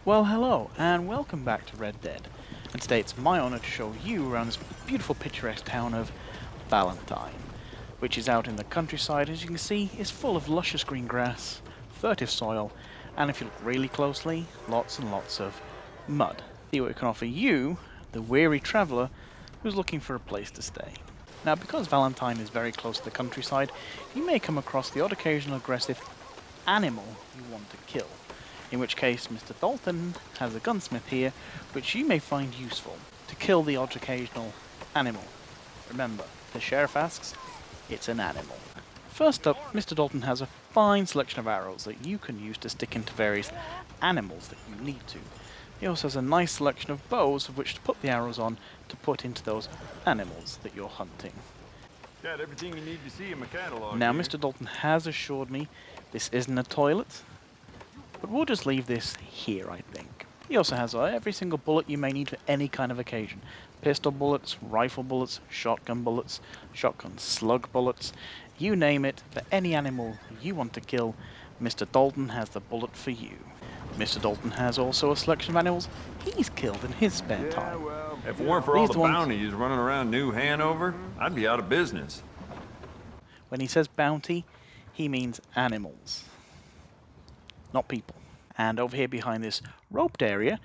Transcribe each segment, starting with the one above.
Well, hello, and welcome back to Red Dead. And today it's my honour to show you around this beautiful picturesque town of Valentine, which is out in the countryside. As you can see, is full of luscious green grass, fertile soil, and if you look really closely, lots and lots of mud. See what it can offer you, the weary traveller who's looking for a place to stay. Now, because Valentine is very close to the countryside, you may come across the odd occasional aggressive animal you want to kill. In which case, Mr. Dalton has a gunsmith here, which you may find useful to kill the odd occasional animal. Remember, the sheriff asks, it's an animal. First up, Mr. Dalton has a fine selection of arrows that you can use to stick into various animals that you need to. He also has a nice selection of bows of which to put the arrows on to put into those animals that you're hunting. Got everything you need to see in my catalog. Now, here. Mr. Dalton has assured me this isn't a toilet, but we'll just leave this here, I think. He also has every single bullet you may need for any kind of occasion. Pistol bullets, rifle bullets, shotgun slug bullets, you name it, for any animal you want to kill, Mr. Dalton has the bullet for you. Mr. Dalton has also a selection of animals he's killed in his spare time. Well, if it weren't for all the bounties running around New Hanover, I'd be out of business. When he says bounty, he means animals, not people. And over here behind this roped area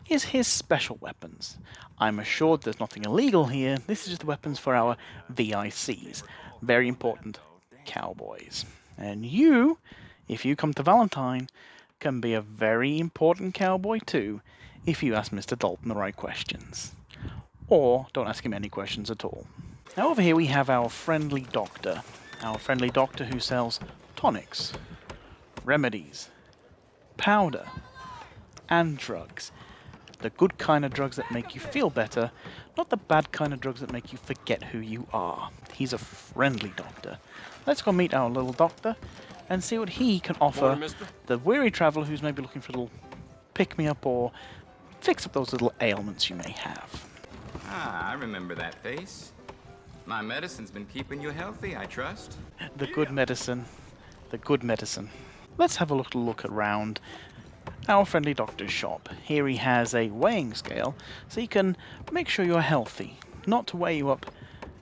is his special weapons. I'm assured there's nothing illegal here. This is just the weapons for our VICs. Very important, cowboys. And you, if you come to Valentine, can be a very important cowboy too, if you ask Mr. Dalton the right questions. Or don't ask him any questions at all. Now over here we have our friendly doctor. Our friendly doctor who sells tonics, remedies, powder, and drugs. The good kind of drugs that make you feel better, not the bad kind of drugs that make you forget who you are. He's a friendly doctor. Let's go meet our little doctor and see what he can offer Morning, mister. the weary traveller who's maybe looking for a little pick-me-up or fix up those little ailments you may have. Ah, I remember that face. My medicine's been keeping you healthy, I trust. The good medicine. The good medicine. Let's have a little look around our friendly doctor's shop. Here he has a weighing scale, so he can make sure you're healthy, not to weigh you up,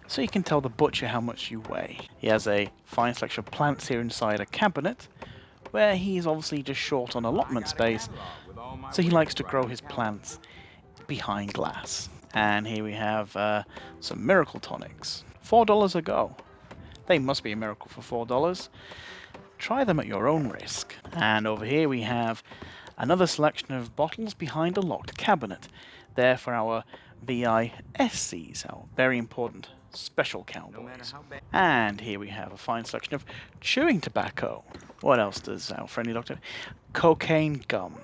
so you can tell the butcher how much you weigh. He has a fine selection of plants here inside a cabinet, where he's obviously just short on allotment space, so he likes to grow his plants behind glass. And here we have some miracle tonics. $4 a go. They must be a miracle for $4. Try them at your own risk. And over here we have another selection of bottles behind a locked cabinet. There for our VISCs, our very important special cowboys. And here we have a fine selection of chewing tobacco. What else does our friendly doctor? Cocaine gum.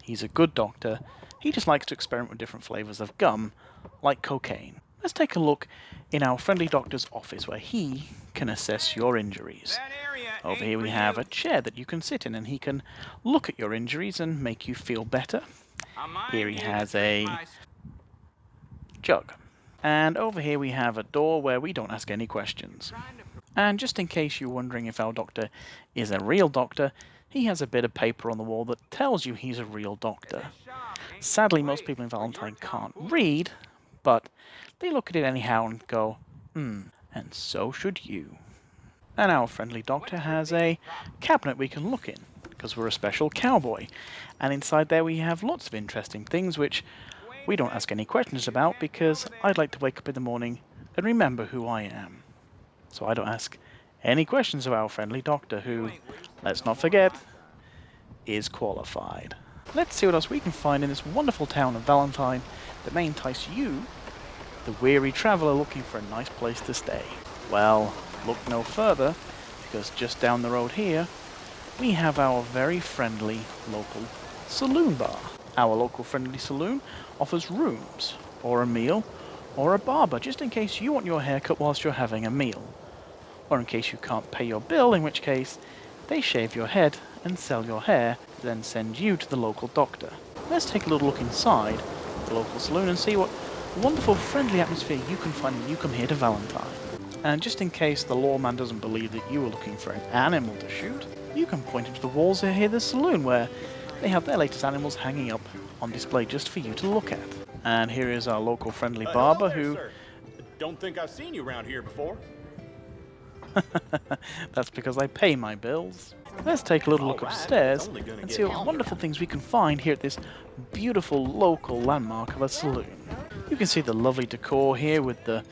He's a good doctor. He just likes to experiment with different flavors of gum, like cocaine. Let's take a look in our friendly doctor's office where he can assess your injuries. Over here we have a chair that you can sit in and he can look at your injuries and make you feel better. Here he has a jug. And over here we have a door where we don't ask any questions. And just in case you're wondering if our doctor is a real doctor, he has a bit of paper on the wall that tells you he's a real doctor. Sadly, most people in Valentine can't read, but they look at it anyhow and go, and so should you. And our friendly doctor has a cabinet we can look in, because we're a special cowboy. And inside there we have lots of interesting things which we don't ask any questions about, because I'd like to wake up in the morning and remember who I am. So I don't ask any questions of our friendly doctor who, let's not forget, is qualified. Let's see what else we can find in this wonderful town of Valentine that may entice you, the weary traveller looking for a nice place to stay. Well, look no further, because just down the road here, we have our very friendly local saloon bar. Our local friendly saloon offers rooms, or a meal, or a barber, just in case you want your hair cut whilst you're having a meal. Or in case you can't pay your bill, in which case they shave your head and sell your hair, then send you to the local doctor. Let's take a little look inside the local saloon and see what wonderful friendly atmosphere you can find when you come here to Valentine. And just in case the lawman doesn't believe that you are looking for an animal to shoot, you can point him to the walls here, the saloon, where they have their latest animals hanging up on display just for you to look at. And here is our local friendly barber who... Sir. Don't think I've seen you around here before. That's because I pay my bills. Let's take a little look upstairs and see what wonderful things we can find here at this beautiful local landmark of a saloon. You can see the lovely decor here with the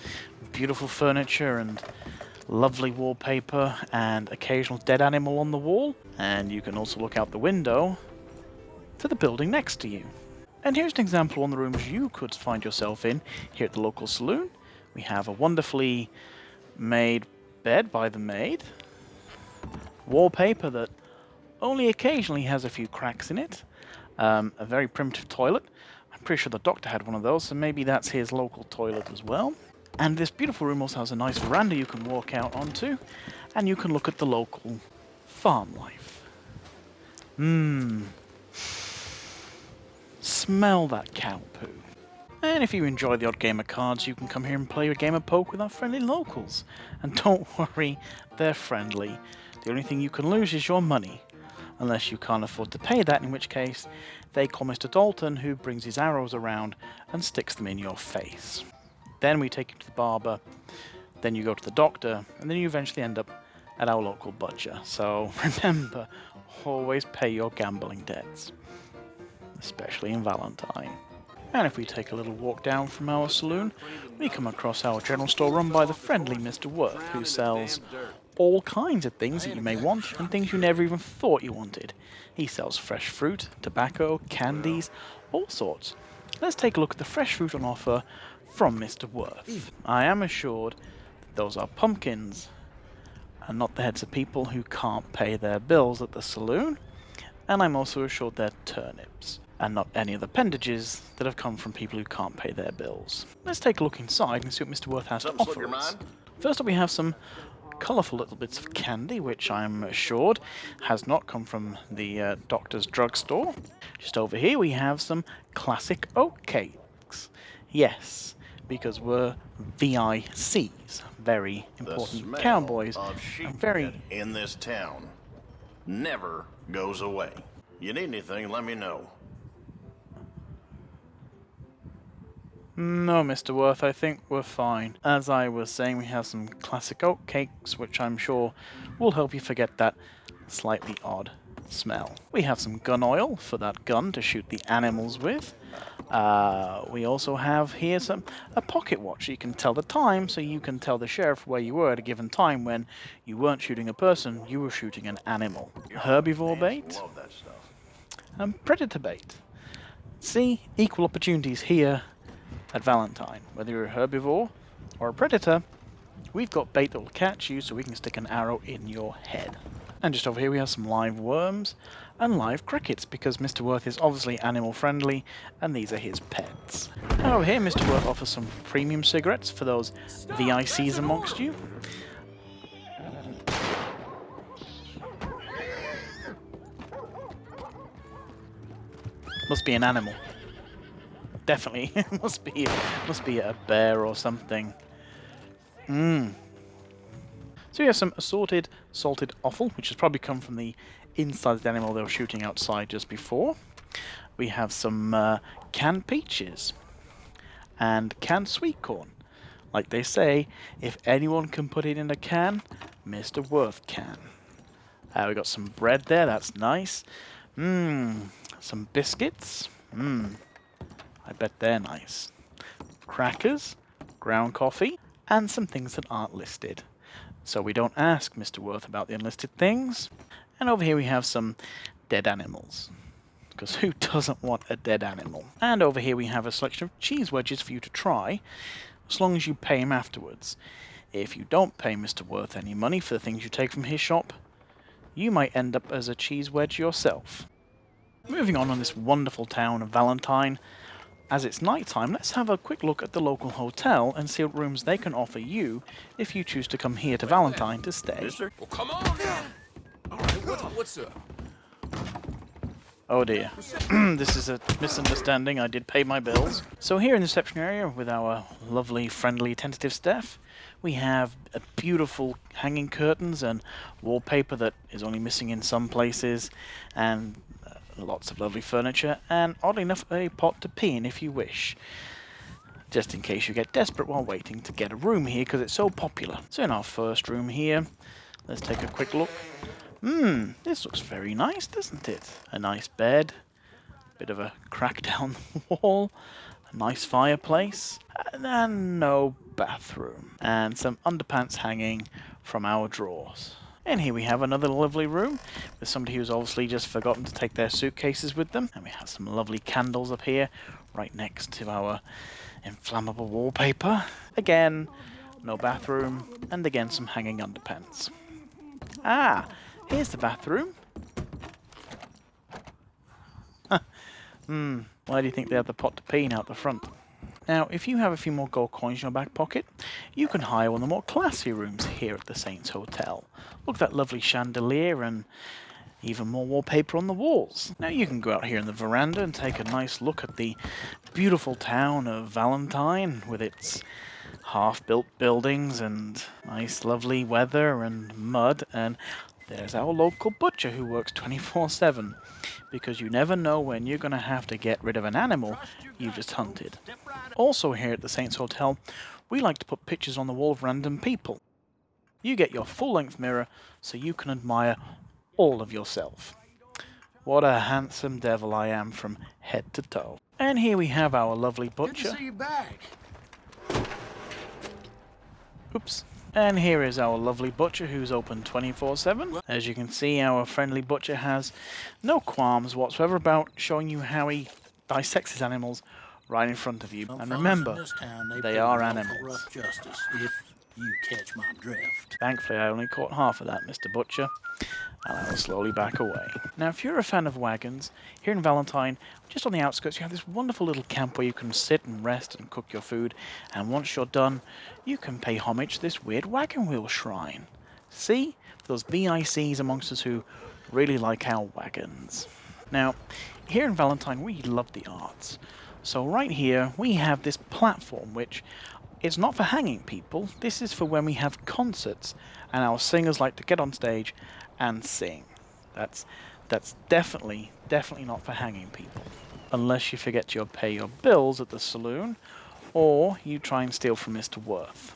beautiful furniture and lovely wallpaper and occasional dead animal on the wall. And you can also look out the window to the building next to you. And here's an example of one of the rooms you could find yourself in here at the local saloon. We have a wonderfully made bed by the maid, wallpaper that only occasionally has a few cracks in it, a very primitive toilet. I'm pretty sure the doctor had one of those, so maybe that's his local toilet as well. And this beautiful room also has a nice veranda you can walk out onto, and you can look at the local farm life. Smell that cow poo. And if you enjoy the odd game of cards, you can come here and play a game of poke with our friendly locals. And don't worry, they're friendly. The only thing you can lose is your money. Unless you can't afford to pay that, in which case they call Mr. Dalton, who brings his arrows around and sticks them in your face. Then we take you to the barber, then you go to the doctor, and then you eventually end up at our local butcher. So remember, always pay your gambling debts. Especially in Valentine. And if we take a little walk down from our saloon, we come across our general store run by the friendly Mr. Worth, who sells all kinds of things that you may want and things you never even thought you wanted. He sells fresh fruit, tobacco, candies, all sorts. Let's take a look at the fresh fruit on offer from Mr. Worth. I am assured that those are pumpkins and not the heads of people who can't pay their bills at the saloon. And I'm also assured they're turnips, and not any of the appendages that have come from people who can't pay their bills. Let's take a look inside and see what Mr. Worth has to offer us. First up, we have some colourful little bits of candy, which I'm assured has not come from the doctor's drugstore. Just over here, we have some classic oat cakes. Yes, because we're VICs, very important cowboys, and very in this town never goes away. You need anything, let me know. No, Mr. Worth, I think we're fine. As I was saying, we have some classic oat cakes, which I'm sure will help you forget that slightly odd smell. We have some gun oil for that gun to shoot the animals with. We also have here a pocket watch. You can tell the time, so you can tell the sheriff where you were at a given time when you weren't shooting a person, you were shooting an animal. Herbivore bait. Love that stuff. And predator bait. See, equal opportunities here at Valentine. Whether you're a herbivore or a predator, we've got bait that will catch you so we can stick an arrow in your head. And just over here we have some live worms and live crickets, because Mr. Worth is obviously animal friendly and these are his pets. And over here Mr. Worth offers some premium cigarettes for those VICs amongst you. Must be an animal. Definitely. must be a bear or something. So we have some assorted salted offal, which has probably come from the inside of the animal they were shooting outside just before. We have some canned peaches and canned sweet corn. Like they say, if anyone can put it in a can, Mr. Worth can. We got some bread there, that's nice. Some biscuits. I bet they're nice. Crackers, ground coffee, and some things that aren't listed. So we don't ask Mr. Worth about the unlisted things. And over here we have some dead animals. Because who doesn't want a dead animal? And over here we have a selection of cheese wedges for you to try, as long as you pay him afterwards. If you don't pay Mr. Worth any money for the things you take from his shop, you might end up as a cheese wedge yourself. Moving on this wonderful town of Valentine, as it's night time, let's have a quick look at the local hotel and see what rooms they can offer you if you choose to come here to Valentine to stay. Well, come on now. All right, what's up? Oh dear. This is a misunderstanding. I did pay my bills. So here in the reception area with our lovely, friendly, tentative staff, we have beautiful hanging curtains and wallpaper that is only missing in some places, and Lots of lovely furniture, and oddly enough, a pot to pee in if you wish. Just in case you get desperate while waiting to get a room here, because it's so popular. So in our first room here, let's take a quick look. This looks very nice, doesn't it? A nice bed, bit of a crack down the wall, a nice fireplace, and no bathroom. And some underpants hanging from our drawers. And here we have another lovely room with somebody who's obviously just forgotten to take their suitcases with them. And we have some lovely candles up here right next to our inflammable wallpaper. Again, no bathroom, and again some hanging underpants. Ah, here's the bathroom. Why do you think they have the pot to pee out the front? Now, if you have a few more gold coins in your back pocket, you can hire one of the more classy rooms here at the Saints Hotel. Look at that lovely chandelier and even more wallpaper on the walls. Now you can go out here in the veranda and take a nice look at the beautiful town of Valentine with its half-built buildings and nice lovely weather and mud. And there's our local butcher who works 24/7, because you never know when you're going to have to get rid of an animal you just hunted. Also here at the Saints Hotel, we like to put pictures on the wall of random people. You get your full-length mirror so you can admire all of yourself. What a handsome devil I am from head to toe. And here we have our lovely butcher. Good to see you back. Oops. And here is our lovely butcher who's open 24/7. As you can see, our friendly butcher has no qualms whatsoever about showing you how he dissects his animals right in front of you. And remember, they are animals. Justice, if you catch my drift. Thankfully, I only caught half of that, Mr. Butcher, and I will slowly back away. Now, if you're a fan of wagons, here in Valentine, just on the outskirts, you have this wonderful little camp where you can sit and rest and cook your food, and once you're done, you can pay homage to this weird wagon wheel shrine. See? Those VICs amongst us who really like our wagons. Now, here in Valentine, we love the arts. So right here, we have this platform, which is not for hanging people. This is for when we have concerts, and our singers like to get on stage and sing. That's definitely not for hanging people. Unless you forget to pay your bills at the saloon, or you try and steal from Mr. Worth.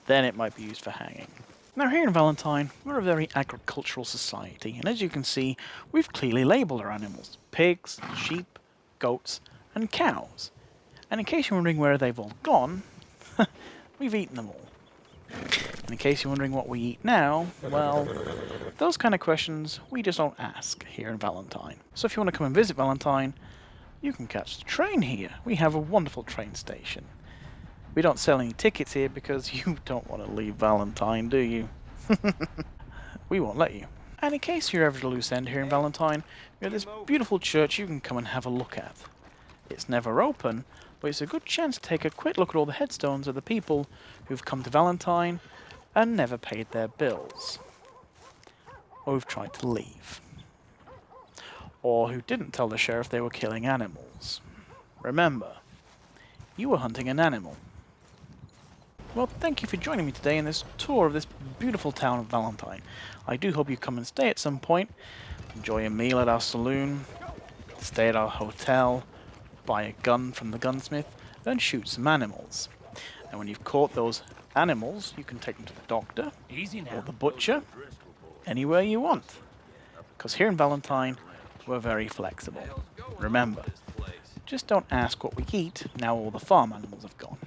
Then it might be used for hanging. Now here in Valentine, we're a very agricultural society, and as you can see, we've clearly labelled our animals. Pigs, sheep, goats, and cows. And in case you're wondering where they've all gone, we've eaten them all. And in case you're wondering what we eat now, well, those kind of questions we just don't ask here in Valentine. So if you want to come and visit Valentine, you can catch the train here. We have a wonderful train station. We don't sell any tickets here because you don't want to leave Valentine, do you? We won't let you. And in case you're ever at a loose end here in Valentine, we have this beautiful church you can come and have a look at. It's never open, but it's a good chance to take a quick look at all the headstones of the people who've come to Valentine and never paid their bills. Or who've tried to leave. Or who didn't tell the sheriff they were killing animals. Remember, you were hunting an animal. Well, thank you for joining me today in this tour of this beautiful town of Valentine. I do hope you come and stay at some point, enjoy a meal at our saloon, stay at our hotel, buy a gun from the gunsmith, and shoot some animals. And when you've caught those animals, you can take them to the doctor, or the butcher, anywhere you want. Because here in Valentine, we're very flexible. Remember, just don't ask what we eat now all the farm animals have gone.